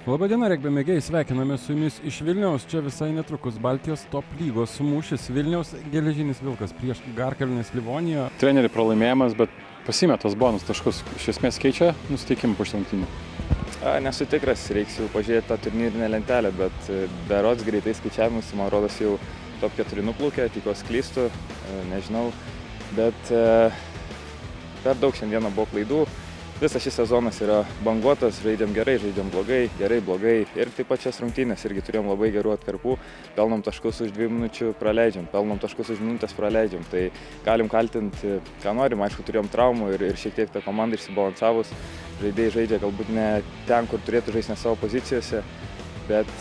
Labadiena, regbio mėgėjai, sveikiname su jumis iš Vilniaus. Čia visai netrukus Baltijos top lygos mūšis Vilniaus Geležinis Vilkas prieš Garkalnės Livoniją. Trenerių pralaimėjimas, bet pasiėmė tos bonus taškus. Iš esmės keičia nusiteikimą po šių rungtynių. Nesu tikras, reiks jau pažiūrėti tą turnyrinę lentelę, bet berods greitai skaičiavimus, man rodos, jau top 4 nuplaukė, tikiuosi klystu, nežinau, bet per daug šiandieną buvo klaidų. Visas šis sezonas yra banguotas, žaidėm gerai, žaidėm blogai, gerai, blogai ir taip pat šias rungtynės irgi turėjom labai gerų atkarpų, pelnom taškus už 2 minučių praleidžiam, pelnom taškus už minutės praleidžiam, tai galim kaltinti, ką norim, aišku, turėjom traumų ir šiek tiek ta komanda išsibalansavus, žaidėjai žaidžia galbūt ne ten, kur turėtų žaisti ne savo pozicijose, bet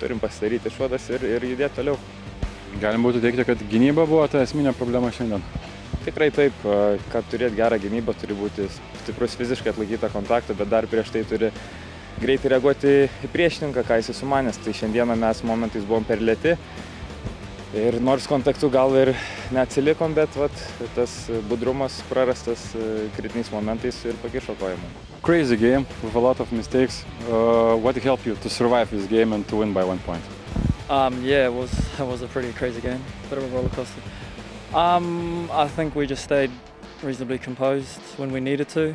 turim pasidaryti išvadas ir judėti toliau. Galim būtų teikti, kad gynyba buvo ta esminė problema šiandien. Tikrai taip, kad turėti gerą gynybą, turi būti stiprus fiziškai atlaikytą kontaktą, bet dar prieš tai turi greitai reaguoti į priešininką, ką jis sumanęs. Tai šiandieną mes momentais buvom per lėti ir nors kontaktų gal ir neatsilikom, bet tas budrumas prarastas kritiniais momentais ir pakišo koją mum. Crazy game with a lot of mistakes. What helped you to survive this game and to win by 1 point? Yeah, it was a pretty crazy game, bit of a roller coaster. I think we just stayed reasonably composed when we needed to.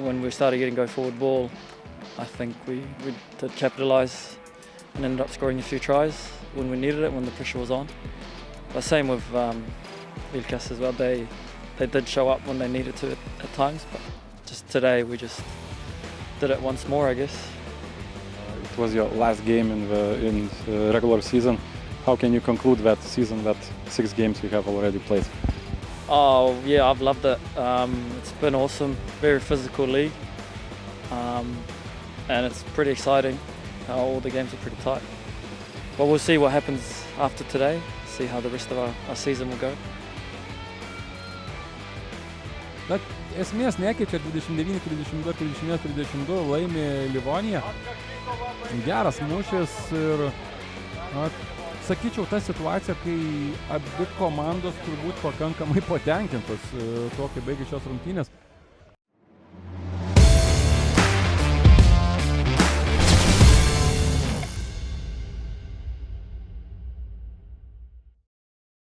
When we started getting go forward ball, I think we did capitalise and ended up scoring a few tries when we needed it, when the pressure was on. But same with Vilkas as well. They did show up when they needed to at times, but just today we just did it once more, I guess. It was your last game in the regular season. How can you conclude that season, that 6 games you have already played? Oh yeah, I've loved it. It's been awesome, very physical league, and it's pretty exciting. All the games are pretty tight. But we'll see what happens after today, see how the rest of our season will go. Bet esmės nekeičia 29, 32, 31, 32 laimi Livonija. Geras mūšis ir sakyčiau, ta situacija, kai abi komandos turbūt pakankamai patenkintos to, kai baigė šios rungtynės.